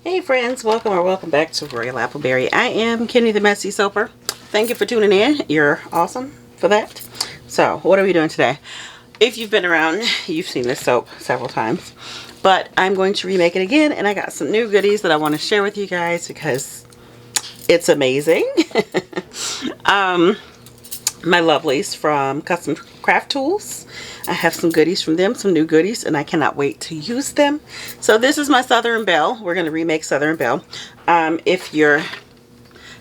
Hey friends, welcome back to Royalappleberry. I am Kenny the Messy Soaper. Thank you for tuning in. You're awesome for that. So, what are we doing today? If you've been around, you've seen this soap several times. But I'm going to remake it again, and I got some new goodies that I want to share with you guys because it's amazing. My lovelies from Custom Craft Tools. I have some goodies from them, some new goodies, and I cannot wait to use them. So this is my Southern Belle. We're going to remake Southern Belle. If you're,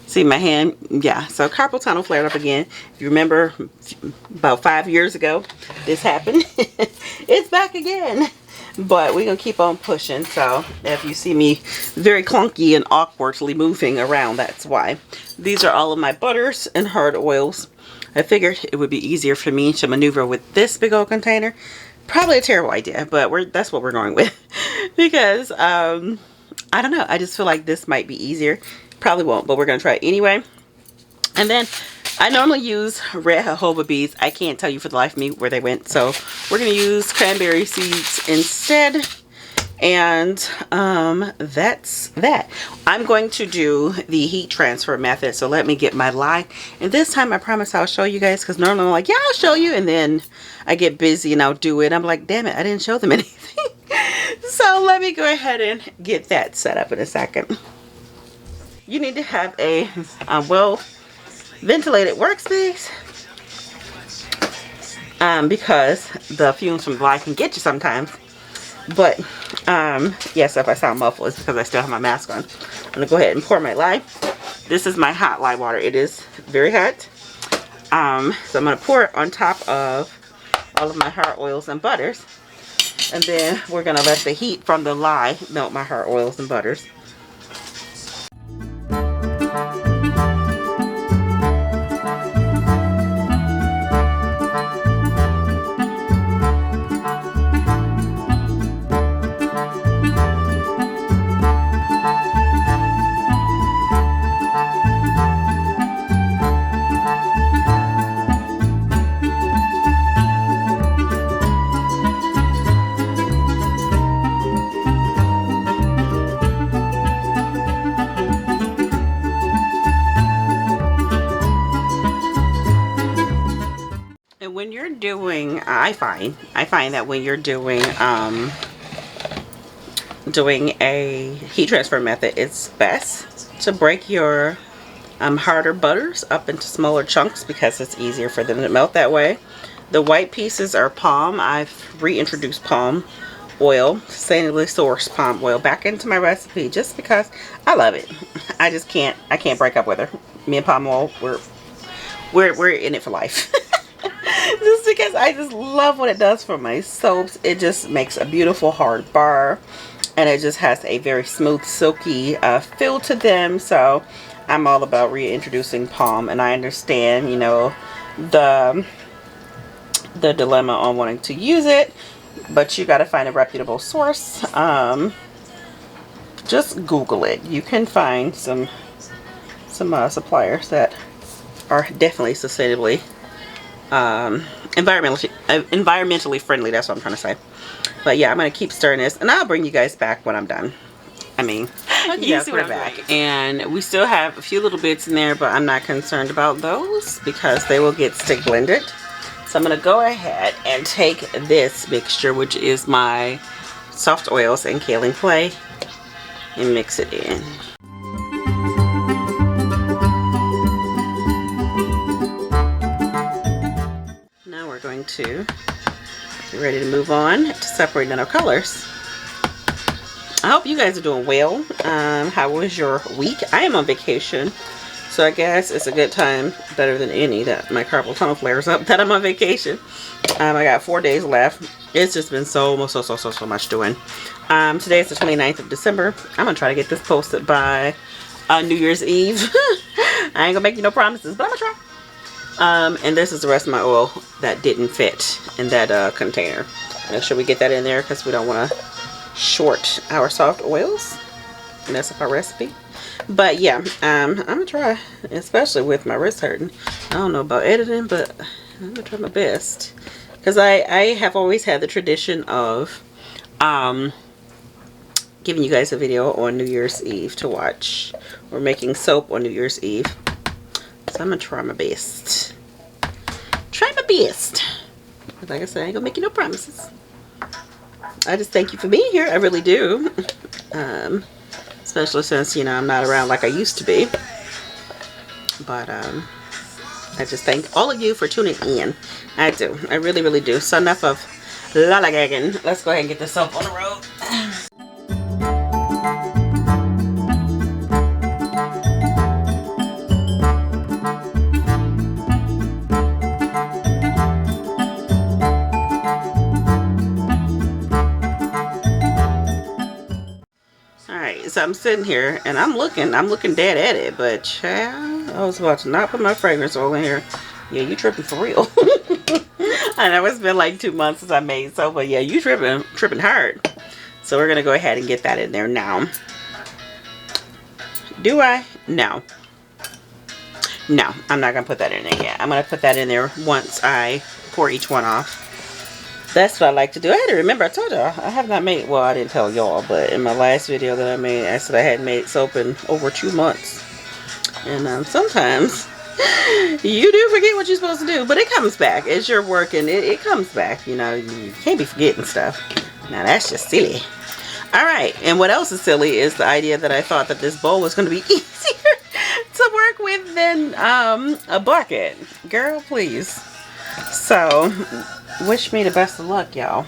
see my hand, yeah, so carpal tunnel flared up again. If you remember about 5 years ago, this happened. It's back again. But we're going to keep on pushing. So if you see me very clunky and awkwardly moving around, that's why. These are all of my butters and hard oils. I figured it would be easier for me to maneuver with this big old container. Probably a terrible idea, but that's what we're going with. Because, I don't know. I just feel like this might be easier. Probably won't, but we're going to try it anyway. And then, I normally use red jojoba beads. I can't tell you for the life of me where they went. So, we're going to use cranberry seeds instead. And that's that. I'm going to do the heat transfer method. So let me get my lie. And this time I promise I'll show you guys. Because normally I'm like, yeah, I'll show you. And then I get busy and I'll do it. I'm like, damn it, I didn't show them anything. So let me go ahead and get that set up in a second. You need to have a well ventilated workspace. Because the fumes from the lye can get you sometimes. But, yes, if I sound muffled, it's because I still have my mask on. I'm going to go ahead and pour my lye. This is my hot lye water. It is very hot. So I'm going to pour it on top of all of my hard oils and butters. And then we're going to let the heat from the lye melt my hard oils and butters. When you're doing, I find that when you're doing a heat transfer method, it's best to break your harder butters up into smaller chunks because it's easier for them to melt that way. The white pieces are palm. I've reintroduced palm oil, sustainably sourced palm oil back into my recipe just because I love it. I can't break up with her. Me and palm oil, we're in it for life. Just because I just love what it does for my soaps. It just makes a beautiful hard bar, and it just has a very smooth, silky feel to them. So I'm all about reintroducing palm, and I understand, you know, the dilemma on wanting to use it, but you got to find a reputable source. Just Google it. You can find some suppliers that are definitely sustainably environmentally friendly. That's what I'm trying to say. But yeah, I'm gonna keep stirring this, and I'll bring you guys back when I'm done. I mean, yes, we're back, and we still have a few little bits in there, but I'm not concerned about those because they will get stick blended. So I'm gonna go ahead and take this mixture, which is my soft oils and kaolin clay, and mix it in. Going to be ready to move on to separating our colors. I hope you guys are doing well. How was your week? I am on vacation So I guess it's a good time, better than any, that my carpal tunnel flares up, that I'm on vacation. I got 4 days left. It's just been so much doing. Today is the 29th of December. I'm going to try to get this posted by New Year's Eve. I ain't going to make you no promises, but I'm going to try. And this is the rest of my oil that didn't fit in that container. Make sure we get that in there because we don't want to short our soft oils. Mess up our recipe. But yeah, I'm gonna try, especially with my wrist hurting. I don't know about editing, but I'm gonna try my best, because I have always had the tradition of giving you guys a video on New Year's Eve to watch. We're making soap on New Year's Eve, so I'm gonna try my best. Try my best. But like I said, I ain't gonna make you no promises. I just thank you for being here. I really do. Especially since, you know, I'm not around like I used to be. But I just thank all of you for tuning in. I do. I really, really do. So enough of lollygagging. Let's go ahead and get this soap on the road. So I'm sitting here and I'm looking dead at it, but child, I was about to not put my fragrance oil in here. Yeah, you tripping for real. I know it's been like 2 months since I made soap, but yeah, you tripping hard. So we're gonna go ahead and get that in there now. Do I? No. No, I'm not gonna put that in there yet. I'm gonna put that in there once I pour each one off. That's what I like to do. I had to remember, I told y'all, I have not made, well, I didn't tell y'all, but in my last video that I made, I said I hadn't made soap in over 2 months. And sometimes you do forget what you're supposed to do, but it comes back. As you're working, it comes back. You know, you can't be forgetting stuff. Now, that's just silly. All right, and what else is silly is the idea that I thought that this bowl was going to be easier to work with than a bucket. Girl, please. So, wish me the best of luck, y'all.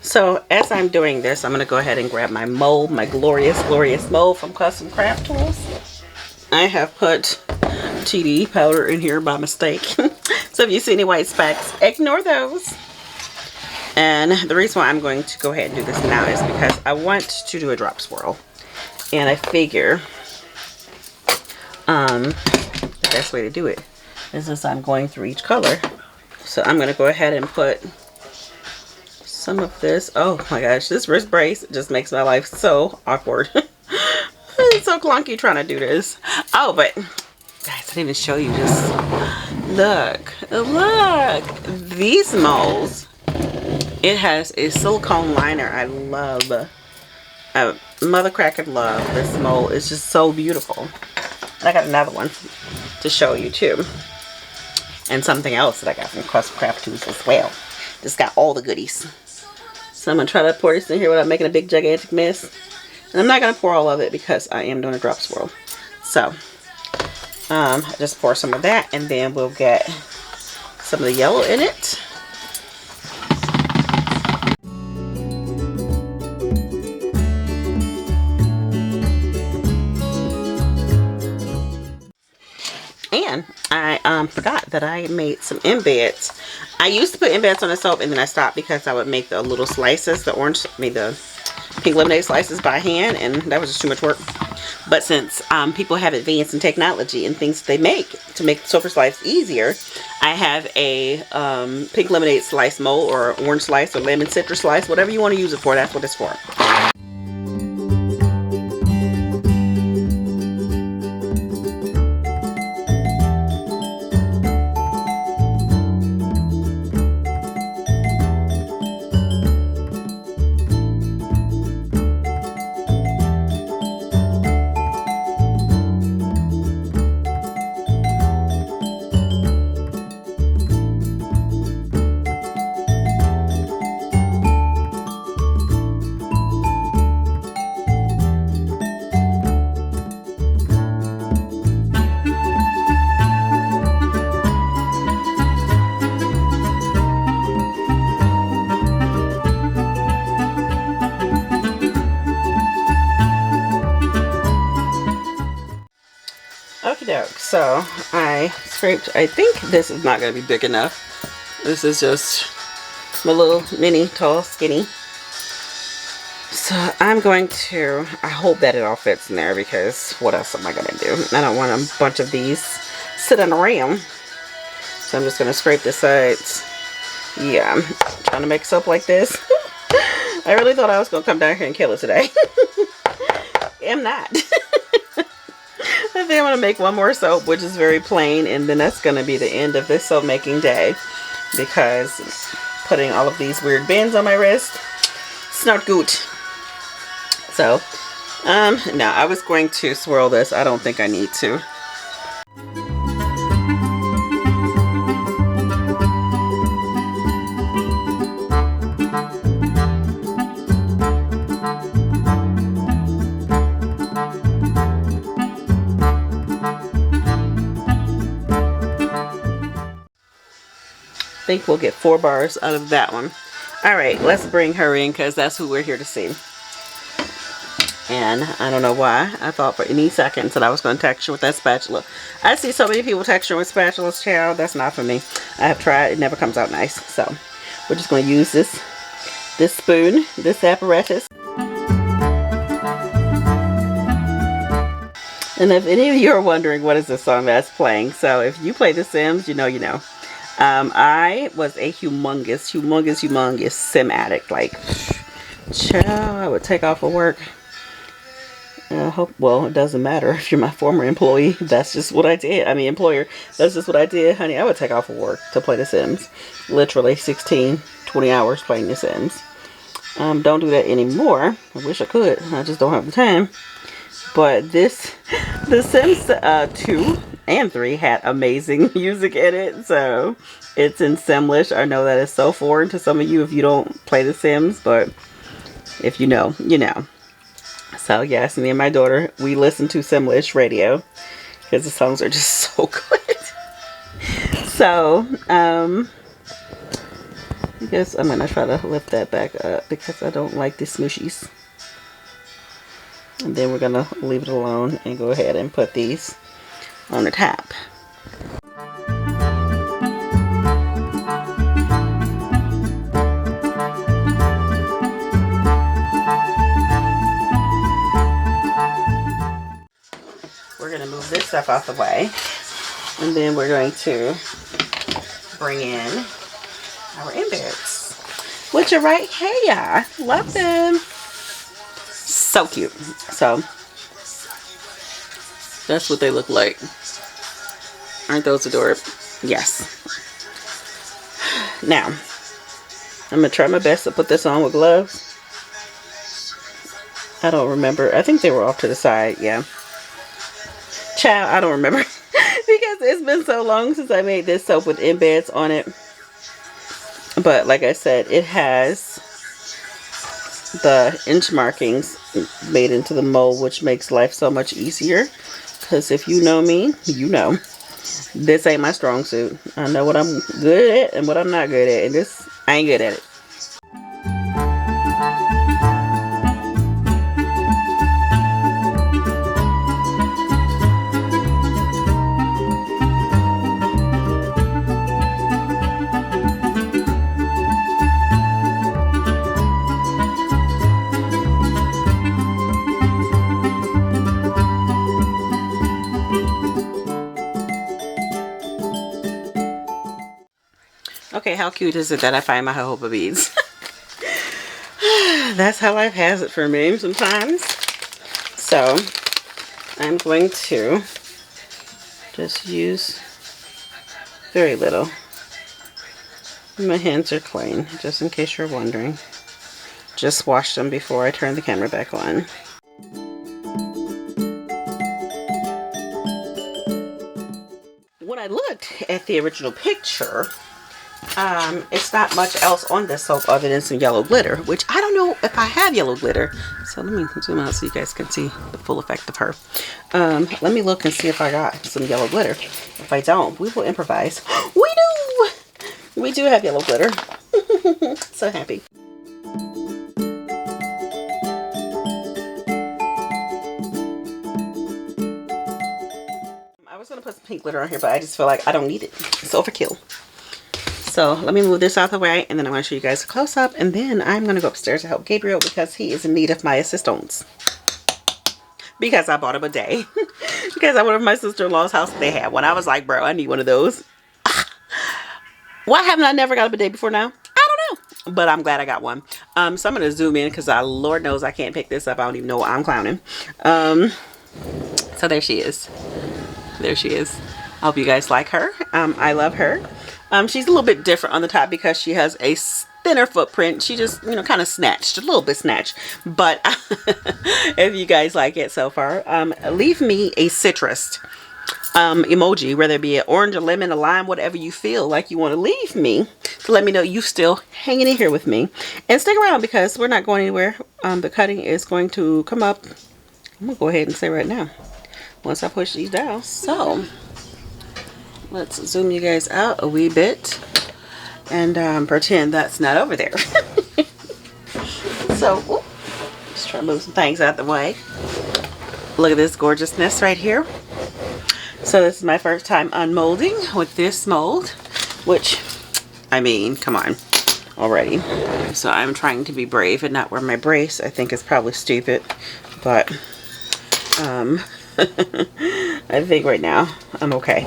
So as I'm doing this, I'm going to go ahead and grab my mold, my glorious mold from Custom Craft Tools. I have put TD powder in here by mistake. So if you see any white specks, ignore those. And the reason why I'm going to go ahead and do this now is because I want to do a drop swirl. And I figure the best way to do it is as I'm going through each color. So I'm going to go ahead and put some of this. Oh my gosh, this wrist brace just makes my life so awkward. It's so clunky trying to do this. Oh, but guys, I didn't even show you this. Look these molds. It has a silicone liner. I love, mother cracking love this mold. It's just so beautiful. And I got another one to show you too, and something else that I got from Custom Craft Tools as well. Just got all the goodies. So I'm going to try to pour this in here without making a big gigantic mess. And I'm not going to pour all of it because I am doing a drop swirl. So, just pour some of that, and then we'll get some of the yellow in it. And I forgot that I made some embeds. I used to put embeds on the soap, and then I stopped because I would make the little slices, the pink lemonade slices by hand, and that was just too much work. But since people have advanced in technology and things they make to make soap slice easier, I have a pink lemonade slice mold, or orange slice, or lemon citrus slice, whatever you want to use it for, that's what it's for. So I scraped, I think this is not going to be big enough. This is just my little mini tall skinny. So I'm going to, I hope that it all fits in there, because what else am I going to do? I don't want a bunch of these sitting around. So I'm just going to scrape the sides. Yeah, I'm trying to make soap like this. I really thought I was going to come down here and kill it today. I'm not. I think I'm going to make one more soap, which is very plain, and then that's going to be the end of this soap making day, because putting all of these weird bands on my wrist, it's not good. So, no, I was going to swirl this. I don't think I need to. I think we'll get 4 bars out of that one. Alright, let's bring her in, because that's who we're here to see. And I don't know why. I thought for any second that I was going to texture with that spatula. I see so many people texturing with spatulas, child. That's not for me. I have tried. It never comes out nice. So we're just going to use this spoon, this apparatus. And if any of you are wondering what is the song that's playing, so if you play The Sims, you know you know. I was a humongous sim addict. Like, child, I would take off of work. Well, it doesn't matter if you're my former employee. That's just what I did. I mean, employer. That's just what I did, honey. I would take off of work to play The Sims. Literally 16, 20 hours playing The Sims. Don't do that anymore. I wish I could. I just don't have the time. But The Sims 2 and 3 had amazing music in it. So it's in Simlish. I know that is so foreign to some of you if you don't play The Sims. But if you know, you know. So yes, me and my daughter, we listen to Simlish radio because the songs are just so good. So, I guess I'm going to try to lift that back up because I don't like the smooshies. And then we're going to leave it alone and go ahead and put these on the top. We're going to move this stuff out the way, and then we're going to bring in our embeds, which are right here. Love them. So cute. So that's what they look like. Aren't those adorable? Yes. Now, I'm going to try my best to put this on with gloves. I don't remember. I think they were off to the side. Yeah. Child, I don't remember because it's been so long since I made this soap with embeds on it. But like I said, it has the inch markings made into the mold, which makes life so much easier. Because if you know me, you know this ain't my strong suit. I know what I'm good at and what I'm not good at, and this, I ain't good at it. Okay, how cute is it that I find my jojoba beads? That's how life has it for me sometimes. So, I'm going to just use very little. My hands are clean, just in case you're wondering. Just washed them before I turn the camera back on. When I looked at the original picture, it's not much else on this soap other than some yellow glitter, which I don't know if I have yellow glitter. So let me zoom out so you guys can see the full effect of her. Let me look and see if I got some yellow glitter. If I don't, we will improvise. We do! We do have yellow glitter. So happy. I was going to put some pink glitter on here, but I just feel like I don't need it. It's overkill. So let me move this out of the way, and then I'm going to show you guys a close-up, and then I'm going to go upstairs to help Gabriel because he is in need of my assistance. Because I bought him a day. Because I went to my sister-in-law's house and they had one. I was like, bro, I need one of those. Why haven't I never got him a day before now? I don't know. But I'm glad I got one. So I'm going to zoom in because Lord knows I can't pick this up. I don't even know why I'm clowning. So there she is. There she is. I hope you guys like her. I love her. She's a little bit different on the top because she has a thinner footprint. She just, you know, kind of snatched, a little bit snatched. But if you guys like it so far, leave me a citrus emoji, whether it be an orange, a lemon, a lime, whatever you feel like you want to leave me, to let me know you still hanging in here with me. And stick around because we're not going anywhere. The cutting is going to come up. I'm gonna go ahead and say right now, once I push these down. So let's zoom you guys out a wee bit and pretend that's not over there. So just try to move some things out of the way. Look at this gorgeousness right here. So this is my first time unmolding with this mold, which, I mean, come on already. So I'm trying to be brave and not wear my brace. I think it's probably stupid, but I think right now I'm okay.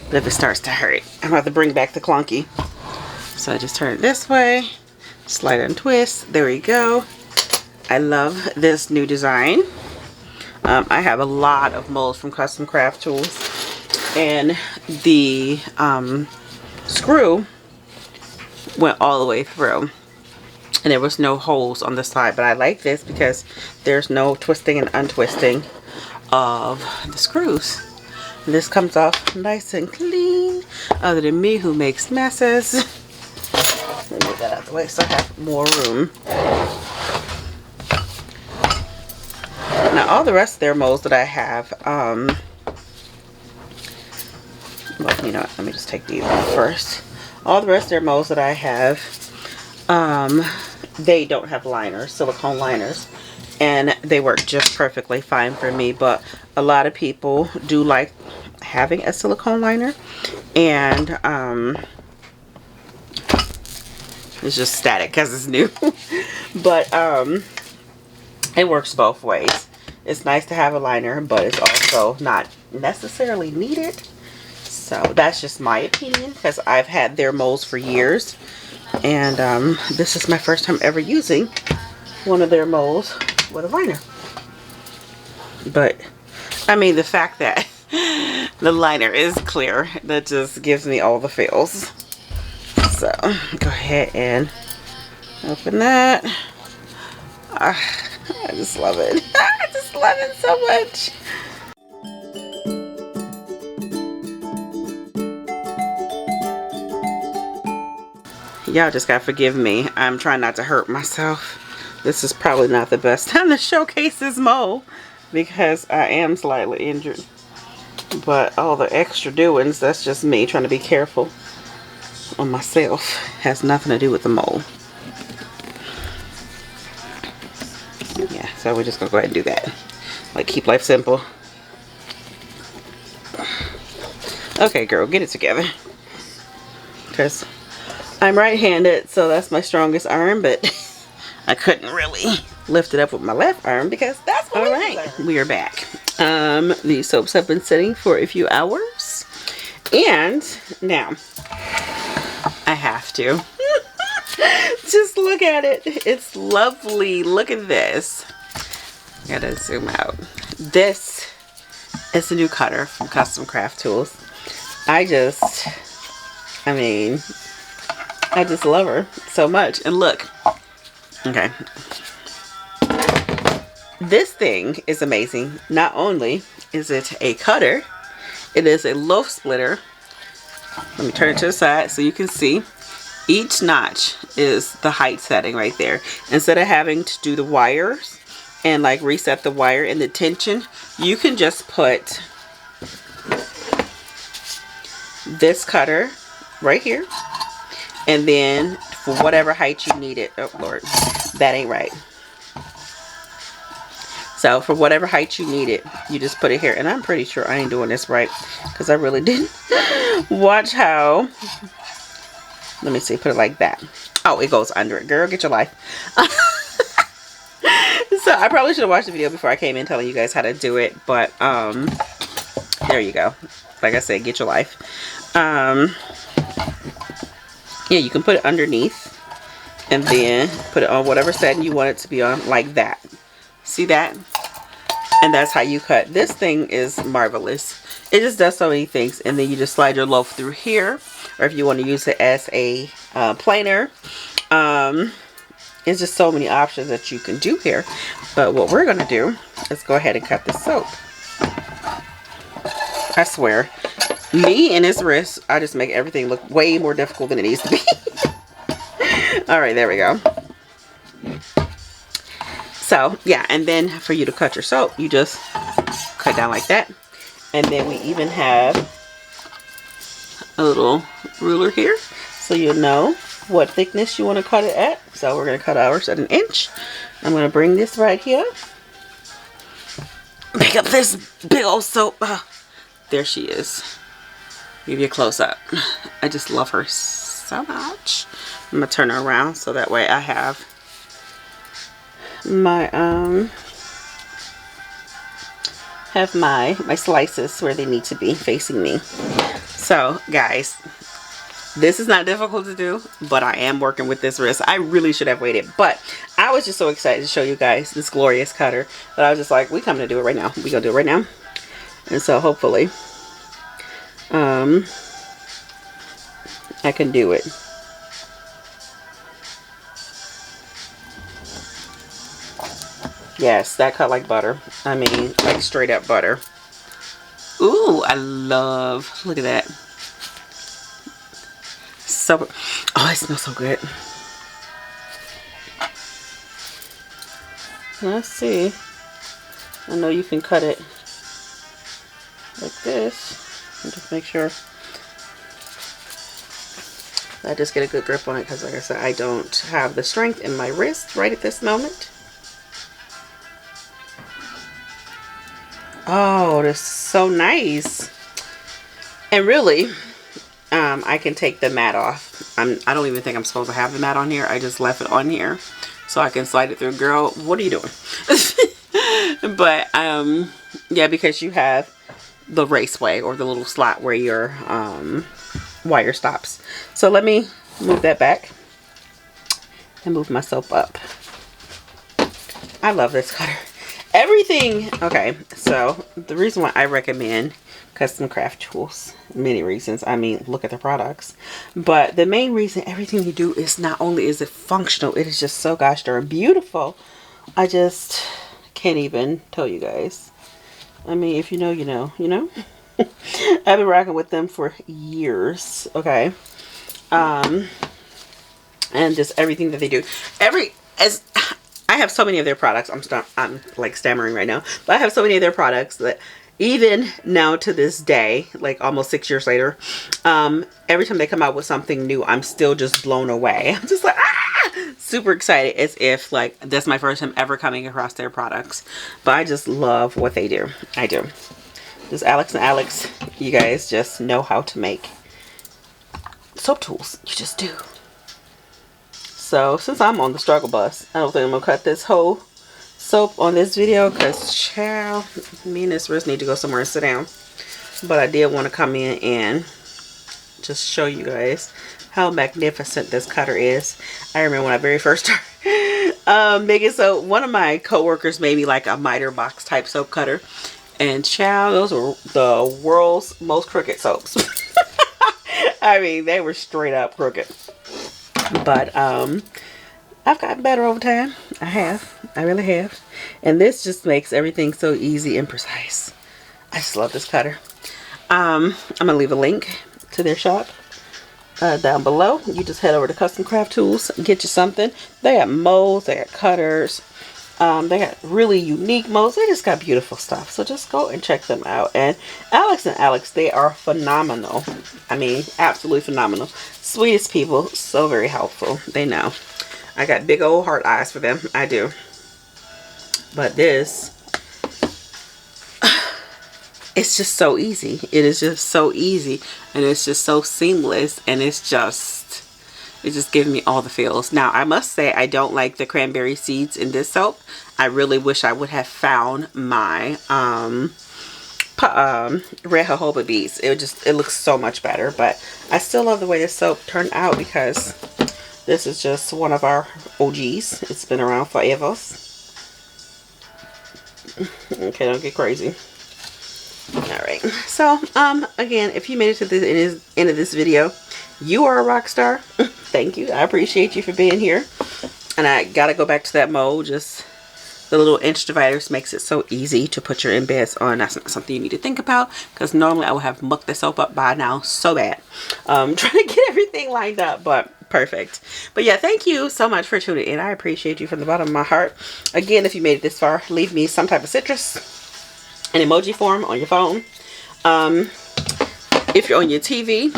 But if it starts to hurt, I'm about to bring back the clunky. So I just turn it this way, slide and twist. There we go. I love this new design. I have a lot of molds from Custom Craft Tools, and the screw went all the way through, and there was no holes on the side. But I like this because there's no twisting and untwisting of the screws. This comes off nice and clean, other than me who makes messes. Let me move that out of the way so I have more room. Now all the rest of their molds that I have, well, you know what, let me just take these off first. All the rest of their molds that I have, they don't have liners, silicone liners. And they work just perfectly fine for me, but a lot of people do like having a silicone liner, and it's just static because it's new. But it works both ways. It's nice to have a liner, but it's also not necessarily needed. So that's just my opinion, because I've had their molds for years, and this is my first time ever using one of their molds with a liner. But I mean, the fact that the liner is clear, that just gives me all the feels. So go ahead and open that. I just love it. I just love it so much. Y'all just gotta forgive me. I'm trying not to hurt myself. This is probably not the best time to showcase this mold because I am slightly injured. But all the extra doings, that's just me trying to be careful on myself. Has nothing to do with the mold. Yeah, so we're just gonna go ahead and do that. Like, keep life simple. Okay, girl, get it together. Because I'm right-handed, so that's my strongest arm, but I couldn't really lift it up with my left arm because that's what all right. We are back. These soaps have been sitting for a few hours, and now I have to just look at it. It's lovely. Look at this. Gotta zoom out. This is a new cutter from Custom Craft Tools. I just love her so much. And look, okay, this thing is amazing. Not only is it a cutter, it is a loaf splitter. Let me turn it to the side so you can see. Each notch is the height setting right there. Instead of having to do the wires and like reset the wire and the tension, you can just put this cutter right here, and then for whatever height you need it. Oh Lord, that ain't right. So for whatever height you need it, you just put it here. And I'm pretty sure I ain't doing this right, because I really didn't watch how. Let me see, put it like that. Oh, it goes under it. Girl, get your life. So I probably should have watched the video before I came in telling you guys how to do it. But there you go. Like I said, get your life. Yeah, you can put it underneath and then put it on whatever setting you want it to be on, like that. See that? And that's how you cut. This thing is marvelous. It just does so many things. And then you just slide your loaf through here, or if you want to use it as a planer. It's just so many options that you can do here. But what we're going to do is go ahead and cut the soap. I swear, me and his wrist, I just make everything look way more difficult than it needs to be. Alright, there we go. So, yeah, and then for you to cut your soap, you just cut down like that. And then we even have a little ruler here, so you'll know what thickness you want to cut it at. So we're going to cut ours at 1 inch. I'm going to bring this right here. Pick up this big old soap. There she is. Give you a close up. I just love her so much. I'm going to turn her around so that way I have my my slices where they need to be, facing me. So guys, this is not difficult to do, but I am working with this wrist. I really should have waited, but I was just so excited to show you guys this glorious cutter that I was just like, we coming to do it right now. We gonna do it right now. And so hopefully I can do it. Yes, that cut like butter. I mean, like straight up butter. Ooh, I love, look at that. So, oh, it smells so good. Let's see. I know you can cut it like this. And just make sure I just get a good grip on it, because like I said, I don't have the strength in my wrist right at this moment. Oh, that's so nice. And really, I can take the mat off. I don't even think I'm supposed to have the mat on here. I just left it on here so I can slide it through. Girl, what are you doing? But yeah, because you have the raceway, or the little slot where your wire stops. So let me move that back and move my soap up. I love this cutter. Everything, okay, so the reason why I recommend custom craft tools, many reasons. I mean, look at the products, but the main reason, everything you do is not only is it functional, it is just so gosh darn beautiful. I just can't even tell you guys. I mean, if you know, you know, you know. I've been rocking with them for years, okay. And just everything that they do, I have so many of their products. I'm like stammering right now, but I have so many of their products that even now to this day, like almost 6 years later, every time they come out with something new, I'm still just blown away. I'm just like, super excited, as if like that's my first time ever coming across their products. But I just love what they do. I do. Just Alex and Alex, you guys just know how to make soap tools. You just do. So since I'm on the struggle bus, I don't think I'm gonna cut this whole soap on this video, because child, me and this wrist need to go somewhere and sit down. But I did want to come in and just show you guys how magnificent this cutter is. I remember when I very first started making soap, one of my co-workers made me like a miter box type soap cutter, and child, those were the world's most crooked soaps. I mean, they were straight up crooked. But I've gotten better over time. I have. I really have. And this just makes everything so easy and precise. I just love this cutter. I'm going to leave a link to their shop down below. You just head over to Custom Craft Tools and get you something. They got molds. They got cutters. They got really unique molds. They just got beautiful stuff. So just go and check them out. And Alex and Alex, they are phenomenal. I mean, absolutely phenomenal. Sweetest people. So very helpful. They know. I got big old heart eyes for them. I do. But this it's just so easy. It is just so easy, and it's just so seamless, and it just gives me all the feels. Now, I must say I don't like the cranberry seeds in this soap. I really wish I would have found my red jojoba beads. It looks so much better, but I still love the way this soap turned out because this is just one of our OGs. It's been around forever. Okay, don't get crazy. Alright, so again, if you made it to the end of this video, you are a rock star. Thank you. I appreciate you for being here. And I gotta go back to that mold. Just the little inch dividers makes it so easy to put your embeds on. That's not something you need to think about, because normally I would have mucked this soap up by now so bad. Trying to get everything lined up, but perfect. But yeah, thank you so much for tuning in. I appreciate you from the bottom of my heart. Again, if you made it this far, leave me some type of citrus in emoji form on your phone. If you're on your TV,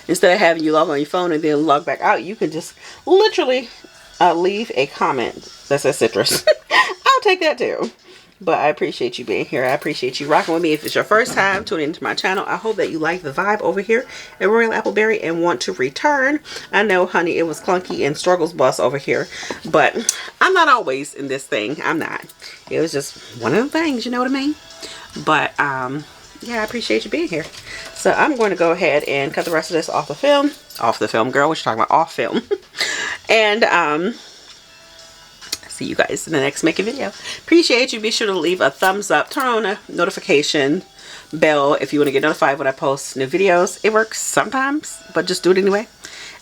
instead of having you log on your phone and then log back out, you can just literally leave a comment that says citrus. I'll take that too. But I appreciate you being here. I appreciate you rocking with me. If it's your first time tuning into my channel, I hope that you like the vibe over here at Royalappleberry and want to return. I know, honey, it was clunky and struggles bus over here, but I'm not always in this thing. I'm not. It was just one of the things, you know what I mean? But yeah, I appreciate you being here. So I'm going to go ahead and cut the rest of this off the film. Off the film, girl. What you talking about? Off film. And see you guys in the next making video. Appreciate you. Be sure to leave a thumbs up. Turn on a notification bell if you want to get notified when I post new videos. It works sometimes, but just do it anyway.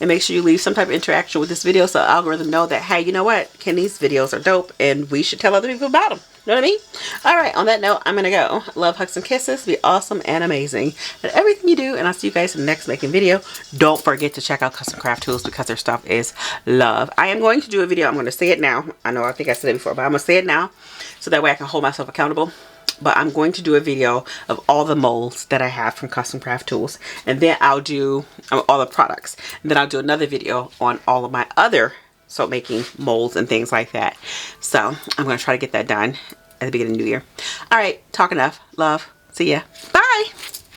And make sure you leave some type of interaction with this video so the algorithm know that, hey, you know what? Kenny's videos are dope and we should tell other people about them. You know what I mean? Alright, on that note, I'm going to go. Love, hugs, and kisses. Be awesome and amazing at everything you do. And I'll see you guys in the next making video. Don't forget to check out Custom Craft Tools because their stuff is love. I am going to do a video. I'm going to say it now. I think I said it before, but I'm going to say it now so that way I can hold myself accountable. But I'm going to do a video of all the molds that I have from Custom Craft Tools. And then I'll do all the products. And then I'll do another video on all of my other soap making molds and things like that. So I'm going to try to get that done at the beginning of the new year. All right, talk enough. Love. See ya. Bye.